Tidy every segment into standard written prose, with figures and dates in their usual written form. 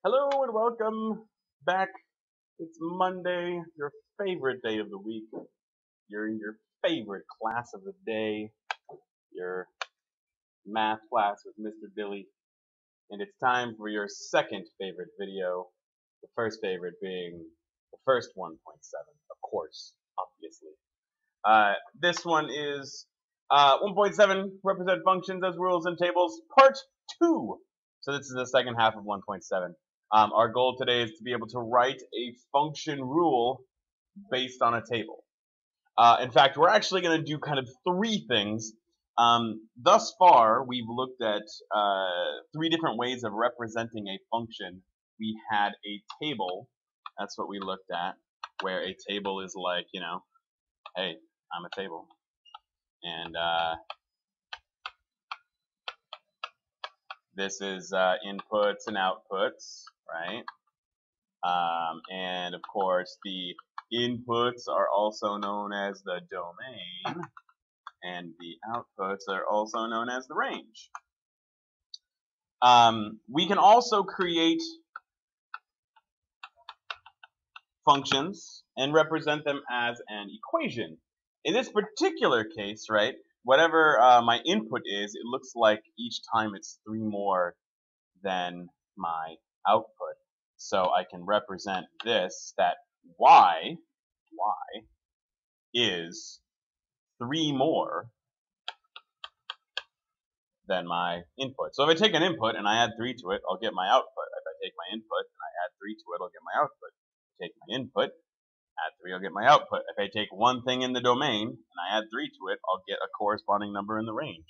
Hello and welcome back. It's Monday, your favorite day of the week. You're in your favorite class of the day, your math class with Mr. Billy. And it's time for your second favorite video. The first favorite being the first 1.7, of course, obviously. This one is 1.7 represent functions as rules and tables, part 2. So this is the second half of 1.7. Our goal today is to be able to write a function rule based on a table. In fact, we're actually going to do kind of three things. Thus far, we've looked at three different ways of representing a function. We had a table. That's what we looked at, where a table is like, hey, I'm a table. And this is inputs and outputs, right? And of course, the inputs are also known as the domain, and the outputs are also known as the range. We can also create functions and represent them as an equation. In this particular case, right, whatever my input is, it looks like each time it's 3 more than my output. So I can represent this, that y is 3 more than my input. So if I take an input and I add 3 to it, I'll get my output. If I take my input and I add 3 to it, I'll get my output. If I take my input, add 3, I'll get my output. If I take one thing in the domain and I add 3 to it, I'll get a corresponding number in the range.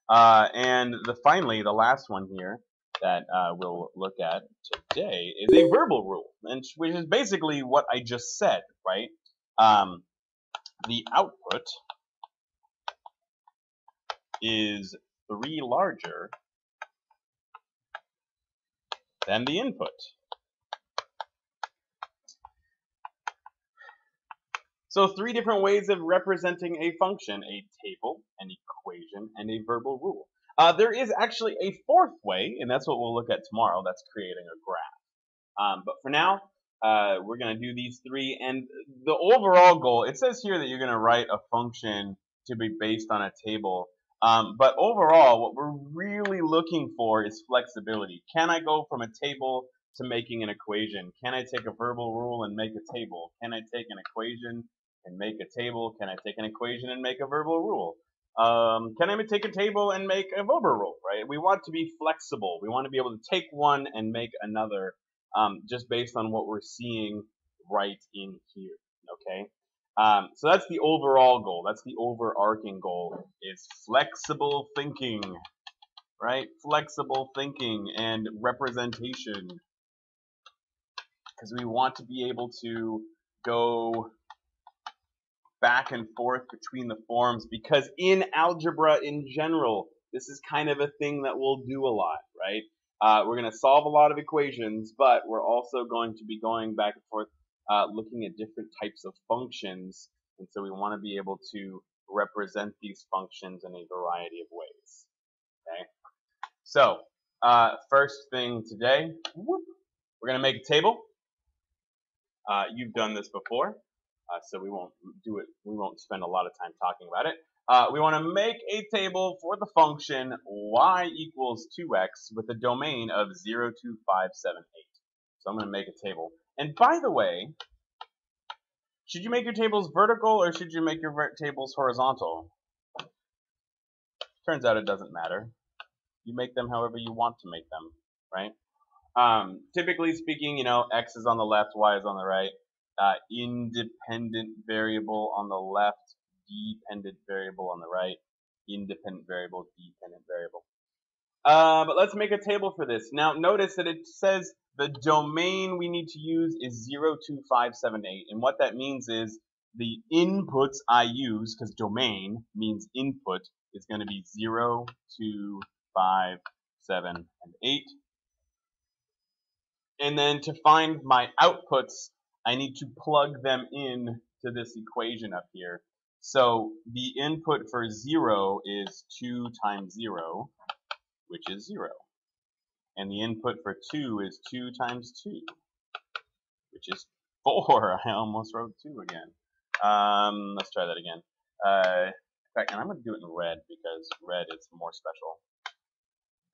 And finally, the last one here that we'll look at today is a verbal rule, which is basically what I just said, right? The output is 3 larger than the input. So 3 different ways of representing a function: a table, an equation, and a verbal rule. There is actually a fourth way, and that's what we'll look at tomorrow. That's creating a graph. But for now, we're going to do these 3. And the overall goal, it says here that you're going to write a function to be based on a table. But overall, what we're really looking for is flexibility. Can I go from a table to making an equation? Can I take a verbal rule and make a table? Can I take an equation and make a table? Can I take an equation and make a verbal rule? Can I take a table and make a verbal rule, right? We want to be flexible. We want to be able to take one and make another, just based on what we're seeing right in here, okay? So that's the overall goal. That's the overarching goal, is flexible thinking, right? Flexible thinking and representation, because we want to be able to go back and forth between the forms, because in algebra in general, this is kind of a thing that we'll do a lot, right? We're going to solve a lot of equations, but we're also going to be going back and forth looking at different types of functions, and so we want to be able to represent these functions in a variety of ways, okay? So, first thing today, we're going to make a table. You've done this before. So we won't do it. We won't spend a lot of time talking about it. We want to make a table for the function y equals 2x with a domain of 0, 2, 5, 7, 8. So I'm going to make a table. And by the way, should you make your tables vertical or should you make your tables horizontal? Turns out it doesn't matter. You make them however you want to make them, right? Typically speaking, x is on the left, y is on the right. Independent variable on the left, dependent variable on the right, independent variable, dependent variable. But let's make a table for this. Now notice that it says the domain we need to use is 0, 2, 5, 7, 8. And what that means is the inputs I use, because domain means input, is going to be 0, 2, 5, 7, and 8. And then to find my outputs, I need to plug them in to this equation up here. So the input for 0 is 2 times 0, which is 0. And the input for 2 is 2 times 2, which is 4. I almost wrote 2 again. Let's try that again. In fact, and I'm going to do it in red because red is more special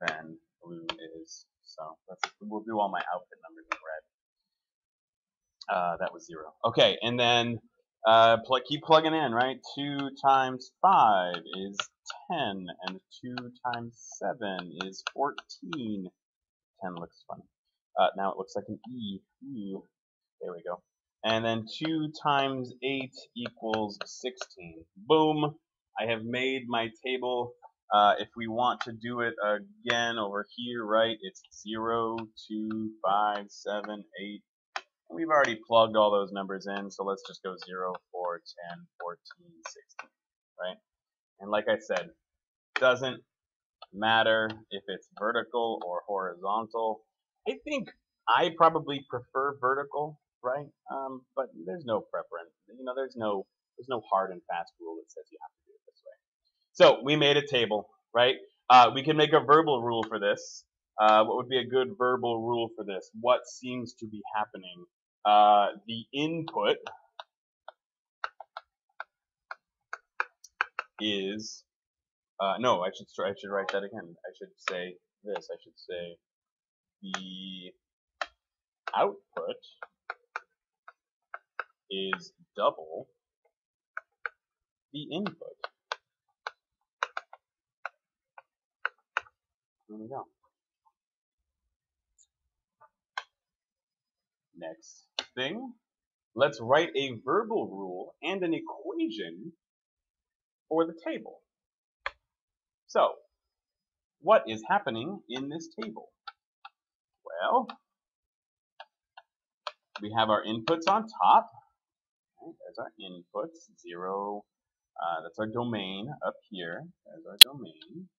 than blue is. So we'll do all my output numbers in red. That was 0. Okay, and then keep plugging in, right? 2 times 5 is 10, and 2 times 7 is 14. 10 looks funny. Now it looks like an E. Ooh, there we go. And then 2 times 8 equals 16. Boom! I have made my table. If we want to do it again over here, right, it's 0, 2, 5, 7, 8. And we've already plugged all those numbers in, so let's just go 0, 4, 10, 14, 16, right? And like I said, doesn't matter if it's vertical or horizontal. I think I probably prefer vertical, right? But there's no preference. You know, there's no hard and fast rule that says you have to do it this way. So we made a table, right? We can make a verbal rule for this. What would be a good verbal rule for this? What seems to be happening? The input is no. I should write that again. I should say this. I should say the output is double the input. There we go. Next thing, let's write a verbal rule and an equation for the table. So, what is happening in this table? Well, we have our inputs on top. Okay, there's our inputs, 0. That's our domain up here. There's our domain.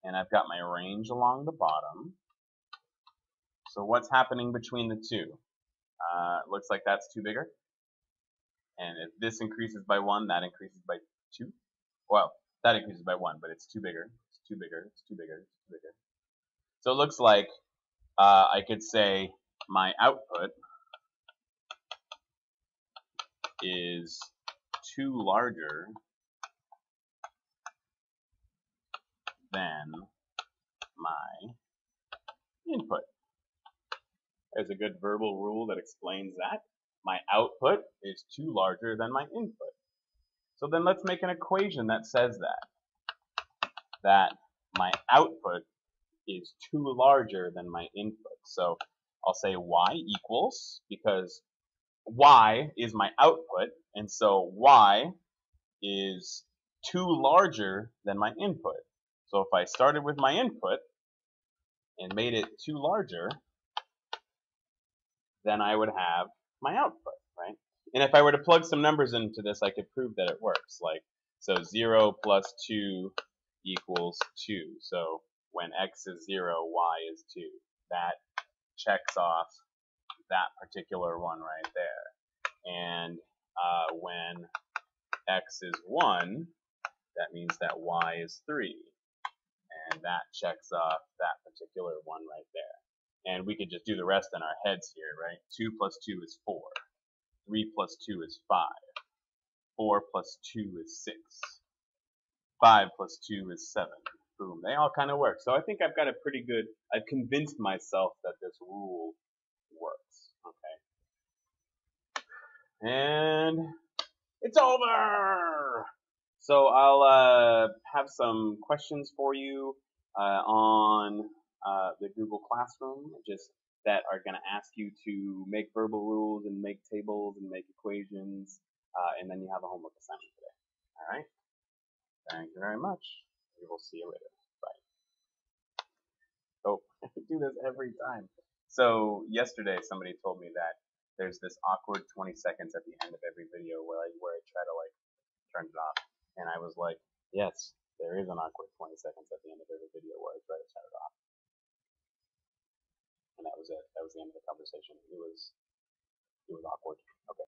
And I've got my range along the bottom. So what's happening between the two? Looks like that's 2 bigger. And if this increases by 1, that increases by 2. Well, that increases by 1, but it's 2 bigger. It's 2 bigger. It's 2 bigger. It's 2 bigger. So it looks like I could say my output is 2 larger than my input. There's a good verbal rule that explains that. My output is 2 larger than my input. So then let's make an equation that says that my output is 2 larger than my input. So I'll say y equals, because y is my output, and so y is 2 larger than my input. So if I started with my input and made it 2 larger, then I would have my output, right? And if I were to plug some numbers into this, I could prove that it works. Like, so 0 plus 2 equals 2. So when x is 0, y is 2. That checks off that particular one right there. And when x is 1, that means that y is 3. And that checks off that particular one right there. And we could just do the rest in our heads here, right? 2 plus 2 is 4. 3 plus 2 is 5. 4 plus 2 is 6. 5 plus 2 is 7. Boom. They all kind of work. So I think I've got a pretty good, I've convinced myself that this rule works. Okay. And it's over! So I'll have some questions for you on the Google Classroom, just that are going to ask you to make verbal rules and make tables and make equations, and then you have a homework assignment today. All right? Thank you very much. We will see you later. Bye. Oh, I do this every time. So yesterday somebody told me that there's this awkward 20 seconds at the end of every video where I try to like turn it off. And I was like, yes, there is an awkward 20 seconds at the end of every video where I try to turn it off. And that was it. That was the end of the conversation. It was awkward. Okay.